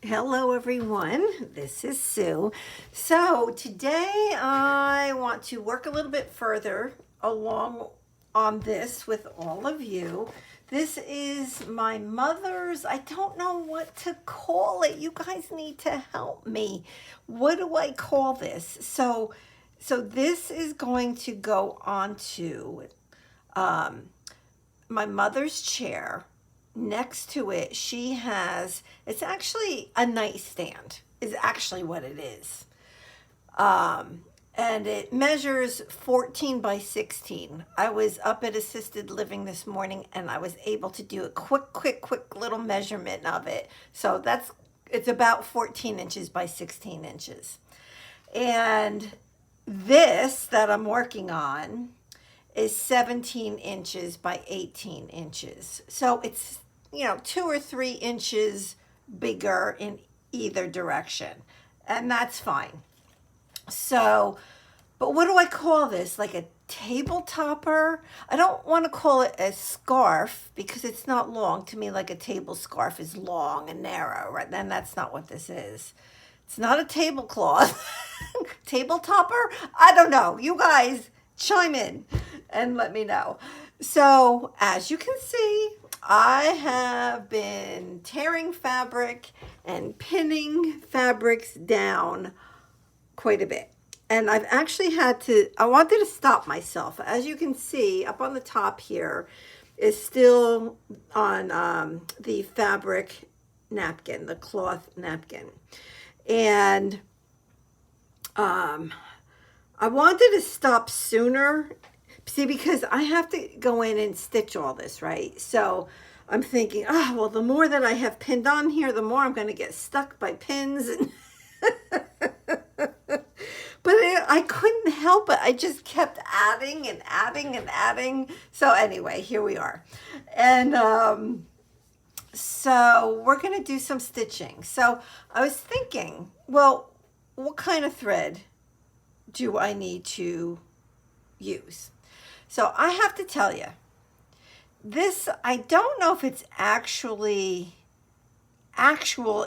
Hello, everyone. This is Sue. So, today I want to work a little bit further along on this with all of you. This is my mother's, I don't know what to call it. You guys need to help me. What do I call this? So this is going to go onto my mother's chair. Next to it, she has, it's actually a nightstand, is actually what it is. Um, and it measures 14 by 16. I was up at assisted living this morning and I was able to do a quick little measurement of it. So it's about 14 inches by 16 inches. And this that I'm working on is 17 inches by 18 inches. So it's, 2 or 3 inches bigger in either direction. And that's fine. So, but what do I call this? Like a table topper? I don't want to call it a scarf because it's not long. To me, like a table scarf is long and narrow, right? Then that's not what this is. It's not a tablecloth. Table topper? I don't know. You guys chime in and let me know. So, as you can see, I have been tearing fabric and pinning fabrics down quite a bit. And I've actually I wanted to stop myself. As you can see, up on the top here is still on the fabric napkin, the cloth napkin. And I wanted to stop sooner. See, because I have to go in and stitch all this, right? So I'm thinking, oh, well, the more that I have pinned on here, the more I'm going to get stuck by pins. And but I couldn't help it. I just kept adding and adding and adding. So anyway, here we are. And so we're going to do some stitching. So I was thinking, well, what kind of thread do I need to use? So I have to tell you, this, I don't know if it's actual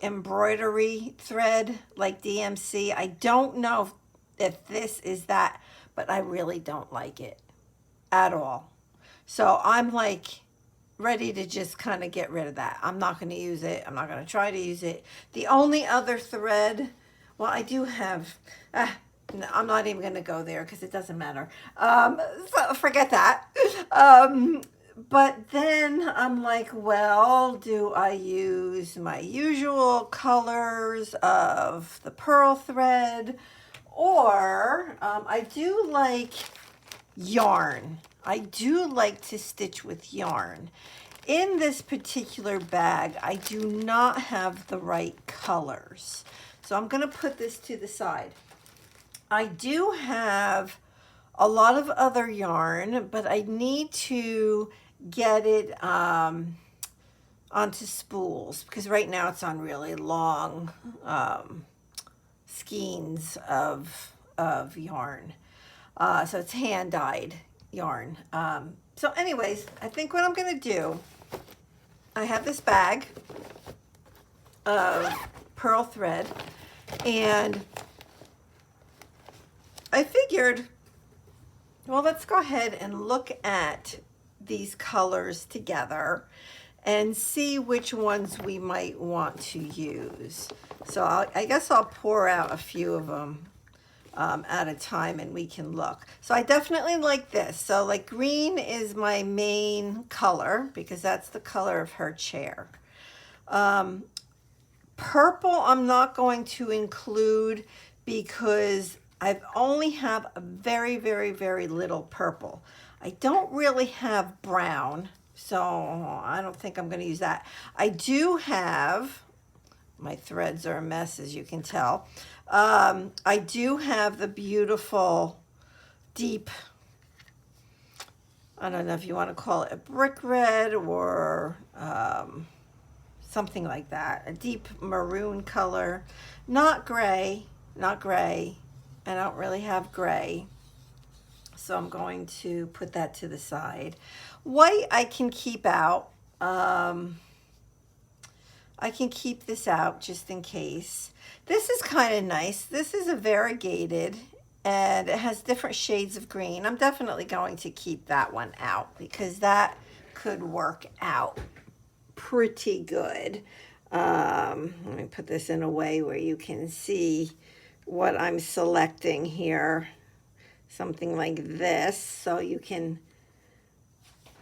embroidery thread like DMC. I don't know if this is that, but I really don't like it at all. So I'm like ready to just kind of get rid of that. I'm not going to use it. I'm not going to try to use it. The only other thread, well, I do have, no, I'm not even going to go there because it doesn't matter. So forget that. But then I'm like, well, do I use my usual colors of the pearl thread? Or I do like yarn. I do like to stitch with yarn. In this particular bag, I do not have the right colors. So I'm going to put this to the side. I do have a lot of other yarn, but I need to get it onto spools because right now it's on really long skeins of yarn. So it's hand dyed yarn. So anyways, I think what I'm going to do, I have this bag of pearl thread and I figured, well, let's go ahead and look at these colors together and see which ones we might want to use. So I guess I'll pour out a few of them at a time and we can look. So I definitely like this. So like green is my main color because that's the color of her chair. Purple I'm not going to include because I only have a very little purple. I don't really have brown, so I don't think I'm going to use that. I do have, my threads are a mess as you can tell. I do have the beautiful deep, I don't know if you want to call it a brick red or something like that, a deep maroon color, not gray, not gray. I don't really have gray, so I'm going to put that to the side. White I can keep out. I can keep this out just in case. This is kind of nice. This is a variegated and it has different shades of green. I'm definitely going to keep that one out because that could work out pretty good. Let me put this in a way where you can see what I'm selecting here. Something like this so you can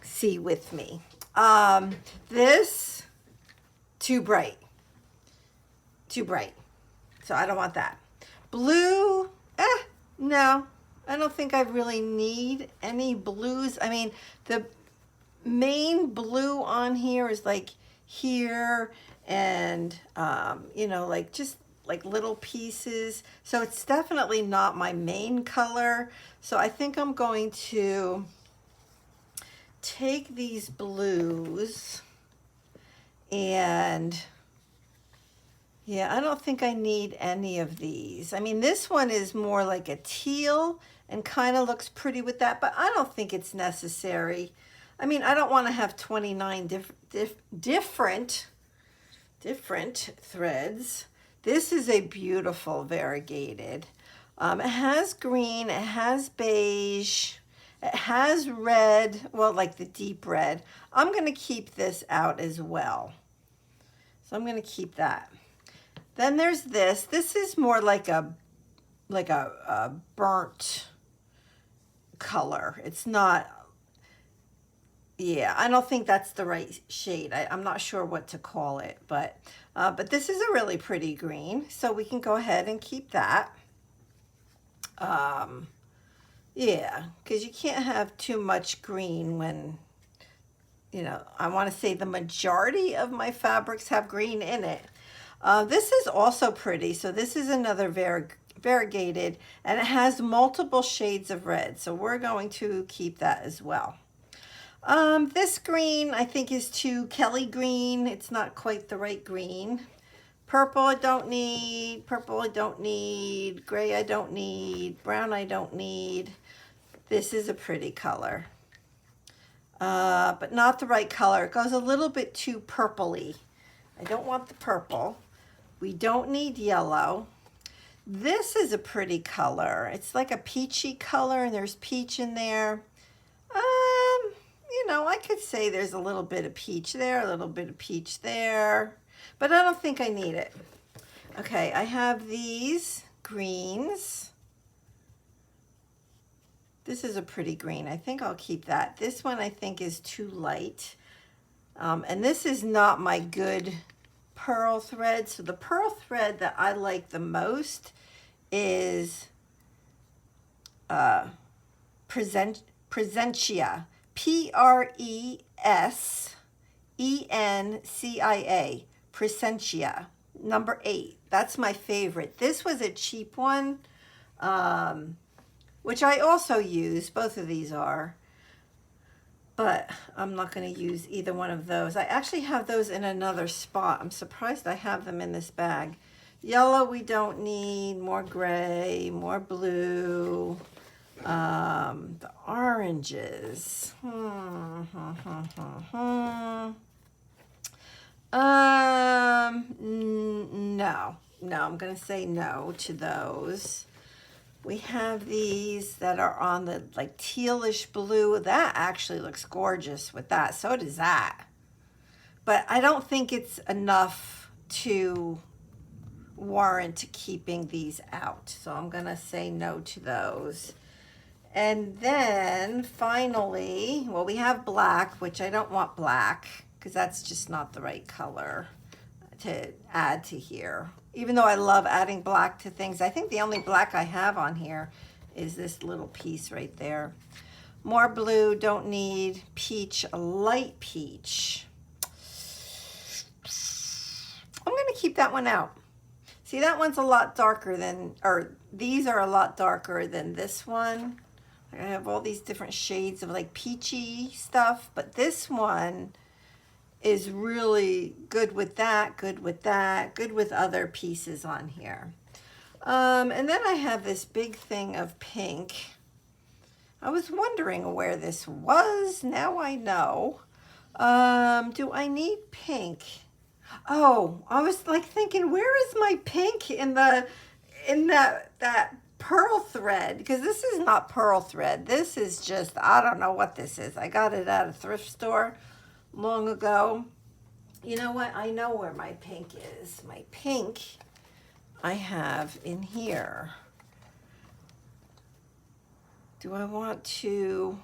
see with me. This, too bright. Too bright. So I don't want that. Blue, no. I don't think I really need any blues. I mean, the main blue on here is like here and, you know, like just like little pieces. So it's definitely not my main color. So I think I'm going to take these blues and yeah, I don't think I need any of these. I mean, this one is more like a teal and kind of looks pretty with that, but I don't think it's necessary. I mean, I don't want to have 29 different threads. This is a beautiful variegated. It has green, it has beige, it has red, well, like the deep red. I'm going to keep this out as well. So I'm going to keep that. Then there's this. This is more like a burnt color. It's not, yeah, I don't think that's the right shade. I'm not sure what to call it, but this is a really pretty green, so we can go ahead and keep that. Yeah, because you can't have too much green when, you know, I want to say the majority of my fabrics have green in it. This is also pretty, so this is another variegated, and it has multiple shades of red, so we're going to keep that as well. This green I think is too Kelly green. It's not quite the right green. Purple I don't need, purple I don't need, gray I don't need, brown I don't need. This is a pretty color, but not the right color. It goes a little bit too purpley. I don't want the purple. We don't need yellow. This is a pretty color. It's like a peachy color and there's peach in there. You know, I could say there's a little bit of peach there, a little bit of peach there, but I don't think I need it. Okay, I have these greens. This is a pretty green. I think I'll keep that. This one I think is too light. And this is not my good pearl thread. So the pearl thread that I like the most is Presentia. Presencia. Presentia. Number 8. That's my favorite. This was a cheap one, which I also use. Both of these are. But I'm not going to use either one of those. I actually have those in another spot. I'm surprised I have them in this bag. Yellow we don't need. More gray, more blue. The oranges. No. No, I'm going to say no to those. We have these that are on the like tealish blue. That actually looks gorgeous with that. So does that. But I don't think it's enough to warrant keeping these out. So I'm going to say no to those. And then finally, well, we have black, which I don't want black because that's just not the right color to add to here. Even though I love adding black to things, I think the only black I have on here is this little piece right there. More blue, don't need. Peach, a light peach. I'm going to keep that one out. See, that one's a lot darker than, or these are a lot darker than this one. I have all these different shades of like peachy stuff, but this one is really good with that, good with that, good with other pieces on here. And then I have this big thing of pink. I was wondering where this was. Now I know. Do I need pink? Oh, I was like thinking, where is my pink in the in that pearl thread? Because this is not pearl thread. This is just, I don't know what this is. I got it at a thrift store long ago. You know what? I know where my pink is. My pink I have in here. Do I want to?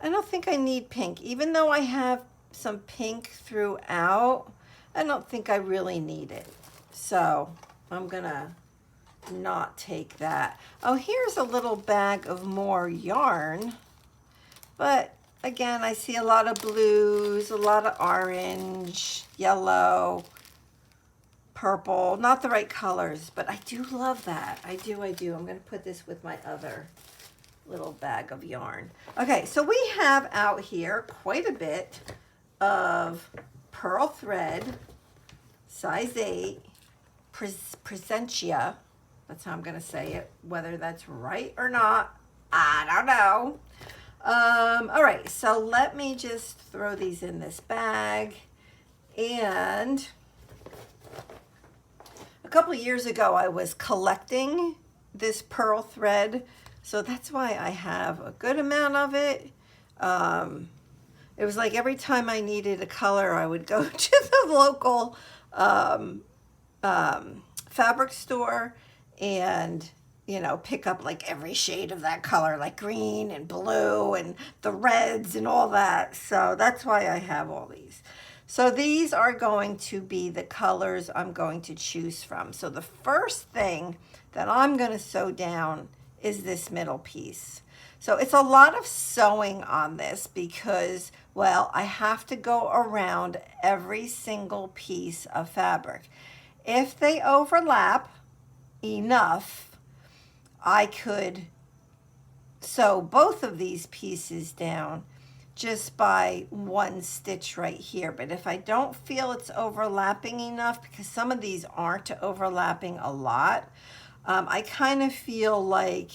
I don't think I need pink. Even though I have some pink throughout, I don't think I really need it. So I'm gonna not take that. Oh, here's a little bag of more yarn. But again, I see a lot of blues, a lot of orange, yellow, purple. Not the right colors, but I do love that. I do. I'm gonna put this with my other little bag of yarn. Okay, so we have out here quite a bit of pearl thread, size 8, Presentia. That's how I'm going to say it. Whether that's right or not, I don't know. All right, so let me just throw these in this bag. And a couple of years ago, I was collecting this pearl thread. So that's why I have a good amount of it. It was like every time I needed a color, I would go to the local fabric store and, you know, pick up like every shade of that color, like green and blue and the reds and all that. So that's why I have all these. So these are going to be the colors I'm going to choose from. So the first thing that I'm going to sew down is this middle piece. So it's a lot of sewing on this because, well, I have to go around every single piece of fabric. If they overlap enough, I could sew both of these pieces down just by one stitch right here. But if I don't feel it's overlapping enough, because some of these aren't overlapping a lot, I kind of feel like,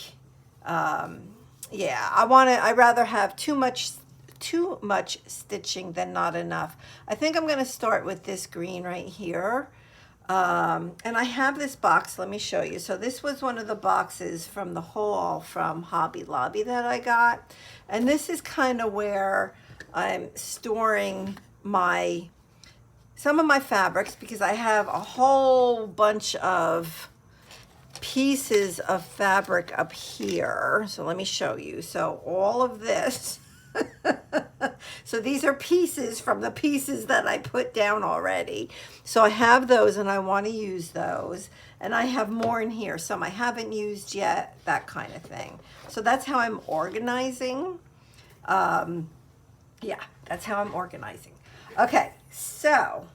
yeah, I'd rather have too much stitching than not enough. I think I'm going to start with this green right here. And I have this box, let me show you. So this was one of the boxes from the haul from Hobby Lobby that I got. And this is kind of where I'm storing some of my fabrics, because I have a whole bunch of pieces of fabric up here. So let me show you. So all of this, so these are pieces from the pieces that I put down already. So I have those and I want to use those. And I have more in here, some I haven't used yet, that kind of thing. So that's how I'm organizing. Yeah, that's how I'm organizing. Okay, so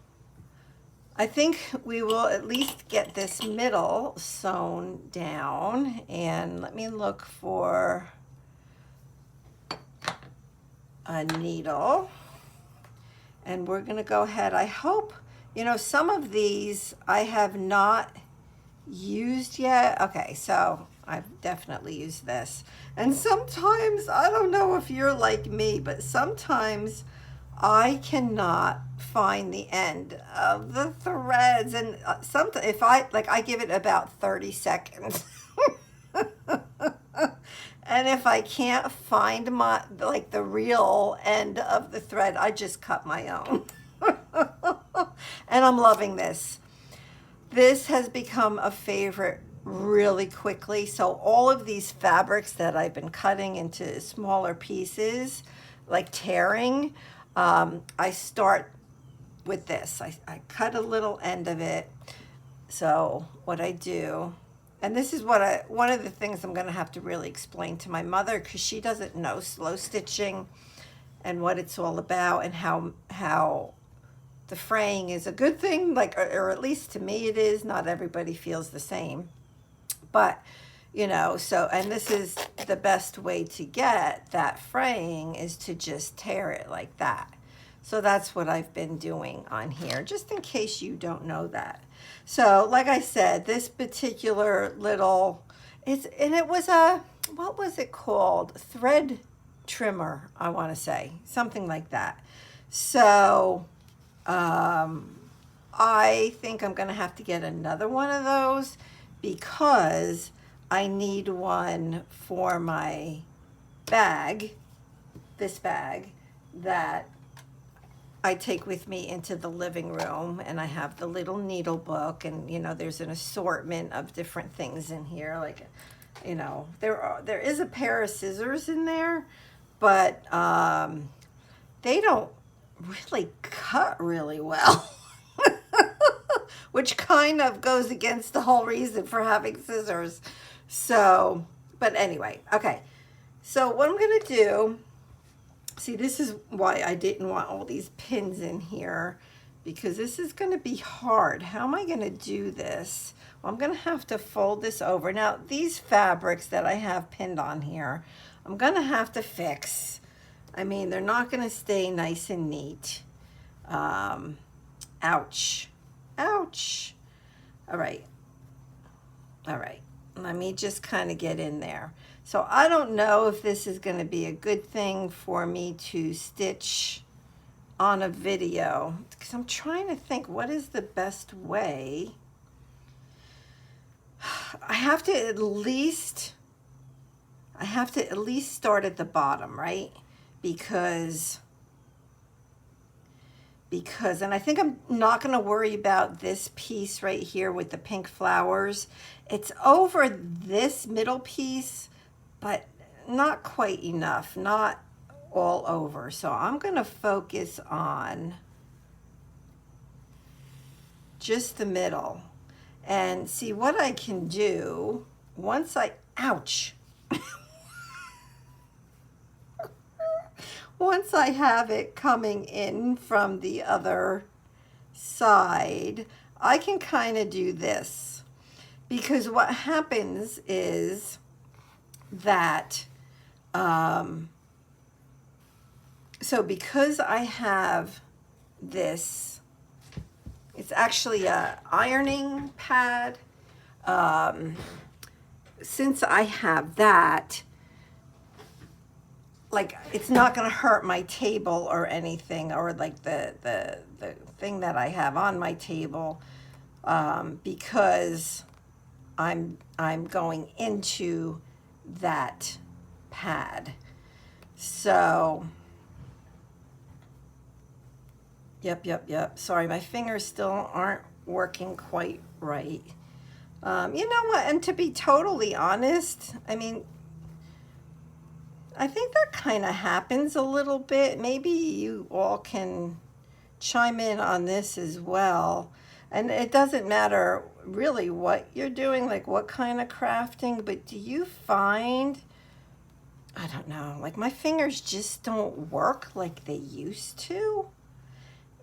I think we will at least get this middle sewn down. And let me look for a needle. And we're going to go ahead. I hope, you know, some of these I have not used yet. Okay, so I've definitely used this. And sometimes, I don't know if you're like me, but sometimes I cannot find the end of the threads. And sometimes if I give it about 30 seconds. And if I can't find the real end of the thread, I just cut my own. And I'm loving this. This has become a favorite really quickly. So all of these fabrics that I've been cutting into smaller pieces, like tearing, I start with this. I cut a little end of it. So what I do, and this is one of the things I'm going to have to really explain to my mother, because she doesn't know slow stitching and what it's all about, and how the fraying is a good thing, like, or at least to me it is. Not everybody feels the same, but you know, so, and this is the best way to get that fraying is to just tear it like that. So that's what I've been doing on here, just in case you don't know that. So like I said, this particular little, it was what was it called? Thread trimmer, I want to say, something like that. So I think I'm going to have to get another one of those because I need one for my bag, this bag that I take with me into the living room, and I have the little needle book, and there's an assortment of different things in here, like there is a pair of scissors in there, but they don't really cut really well. Which kind of goes against the whole reason for having scissors. So, but anyway, okay. So what I'm going to do, see, this is why I didn't want all these pins in here, because this is going to be hard. How am I going to do this? Well, I'm going to have to fold this over. Now, these fabrics that I have pinned on here, I'm going to have to fix. I mean, they're not going to stay nice and neat. Ouch. Ouch. All right. All right. Let me just kind of get in there. So I don't know if this is going to be a good thing for me to stitch on a video, because I'm trying to think what is the best way. I have to at least start at the bottom, right? Because and I think I'm not going to worry about this piece right here with the pink flowers. It's over this middle piece, but not quite enough, not all over. So I'm going to focus on just the middle and see what I can do once ouch. Once I have it coming in from the other side, I can kind of do this, because what happens is that, so because I have this, it's actually a ironing pad. Since I have that, like, it's not going to hurt my table or anything, or like the thing that I have on my table, because I'm going into that pad. So yep. Sorry, my fingers still aren't working quite right. You know what? And to be totally honest, I mean, I think that kind of happens a little bit. Maybe you all can chime in on this as well. And it doesn't matter really what you're doing, like what kind of crafting, but do you find, I don't know, like my fingers just don't work like they used to?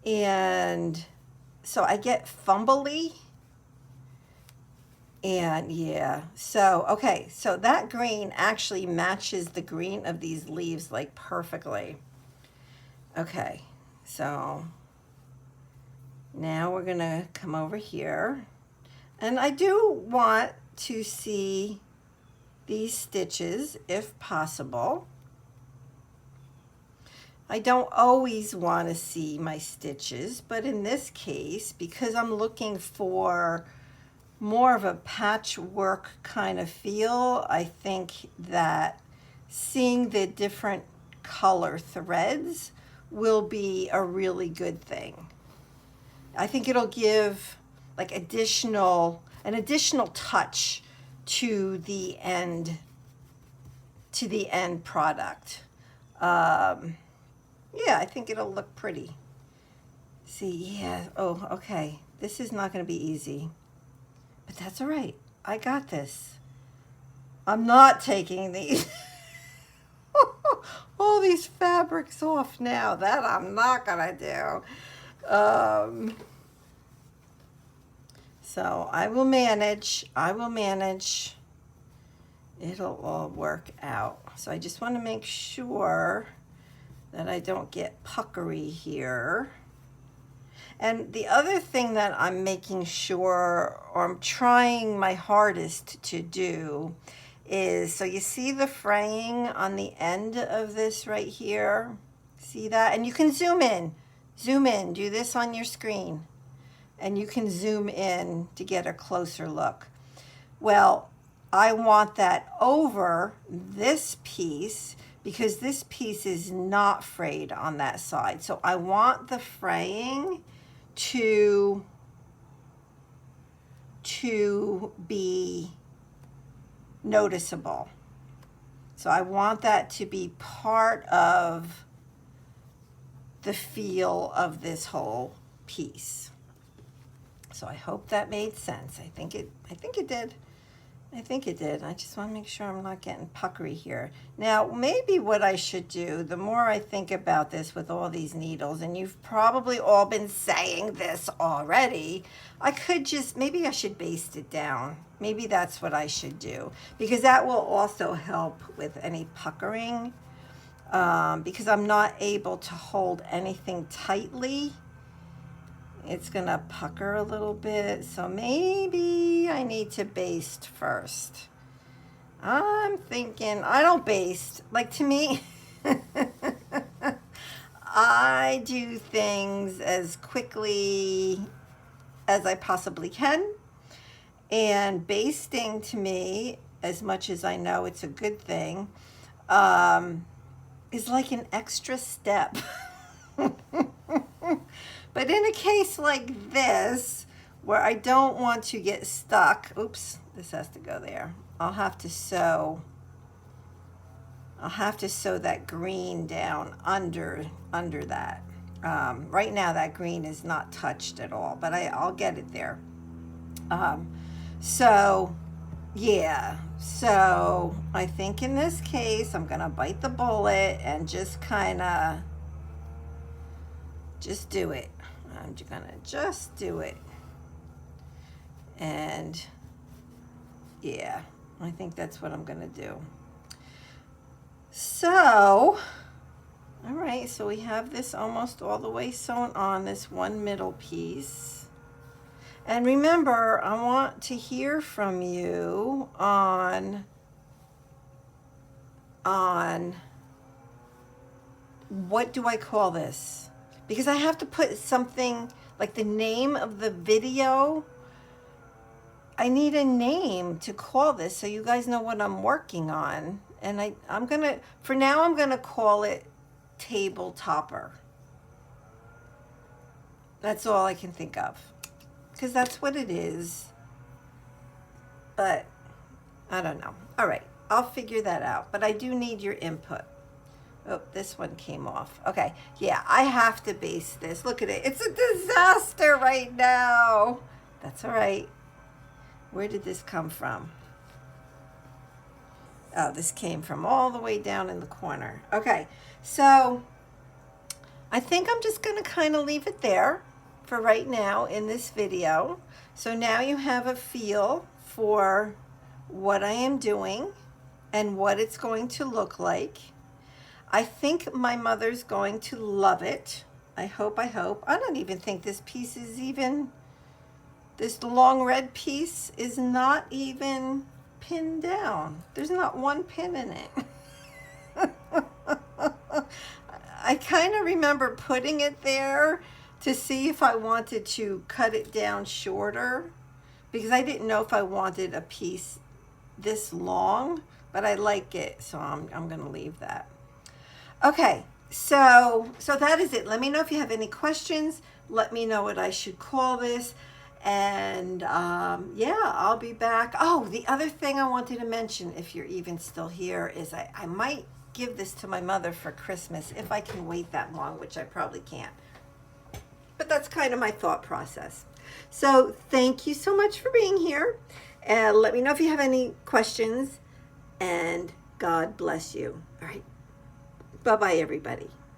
And so I get fumbly. And yeah, so, okay, so that green actually matches the green of these leaves like perfectly. Okay, so now we're gonna come over here. And I do want to see these stitches if possible. I don't always want to see my stitches, but in this case, because I'm looking for more of a patchwork kind of feel, I think that seeing the different color threads will be a really good thing. I think it'll give like an additional touch to the end product. Yeah, I think it'll look pretty. See, yeah, oh, okay. This is not going to be easy. But that's all right. I got this. I'm not taking these all these fabrics off now. That I'm not gonna do. So I will manage. It'll all work out. So I just want to make sure that I don't get puckery here. And the other thing that I'm making sure, or I'm trying my hardest to do, is, so you see the fraying on the end of this right here? See that? And you can zoom in. Zoom in, do this on your screen, and you can zoom in to get a closer look. Well, I want that over this piece because this piece is not frayed on that side. So I want the fraying to be noticeable. So I want that to be part of the feel of this whole piece. So I hope that made sense. I think it did. I think it did. I just want to make sure I'm not getting puckery here. Now, maybe what I should do, the more I think about this with all these needles, and you've probably all been saying this already, I could just, maybe I should baste it down. Maybe that's what I should do, because that will also help with any puckering, because I'm not able to hold anything tightly. It's gonna pucker a little bit, so maybe I need to baste first. I'm thinking, I don't baste. Like, to me, I do things as quickly as I possibly can. And basting, to me, as much as I know it's a good thing, is like an extra step. But in a case like this, where I don't want to get stuck, oops, this has to go there. I'll have to sew that green down under that. Right now that green is not touched at all, but I'll get it there. So yeah, so I think in this case, I'm gonna bite the bullet and just do it. I'm gonna just do it. And yeah, I think that's what I'm gonna do. So, all right, so we have this almost all the way sewn on, this one middle piece. And remember, I want to hear from you on what do I call this? Because I have to put something like the name of the video. I need a name to call this so you guys know what I'm working on. And I'm gonna, for now, I'm gonna call it Table Topper. That's all I can think of, because that's what it is. But I don't know. All right, I'll figure that out. But I do need your input. Oh, this one came off. Okay, yeah, I have to baste this. Look at it. It's a disaster right now. That's all right. Where did this come from? Oh, this came from all the way down in the corner. Okay, so I think I'm just going to kind of leave it there for right now in this video. So now you have a feel for what I am doing and what it's going to look like. I think my mother's going to love it. I hope. I don't even think this piece is even, this long red piece is not even pinned down. There's not one pin in it. I kind of remember putting it there to see if I wanted to cut it down shorter, because I didn't know if I wanted a piece this long, but I like it, so I'm going to leave that. Okay, so that is it. Let me know if you have any questions. Let me know what I should call this. And yeah, I'll be back. Oh, the other thing I wanted to mention, if you're even still here, is I might give this to my mother for Christmas if I can wait that long, which I probably can't. But that's kind of my thought process. So thank you so much for being here. And let me know if you have any questions. And God bless you. All right. Bye-bye, everybody.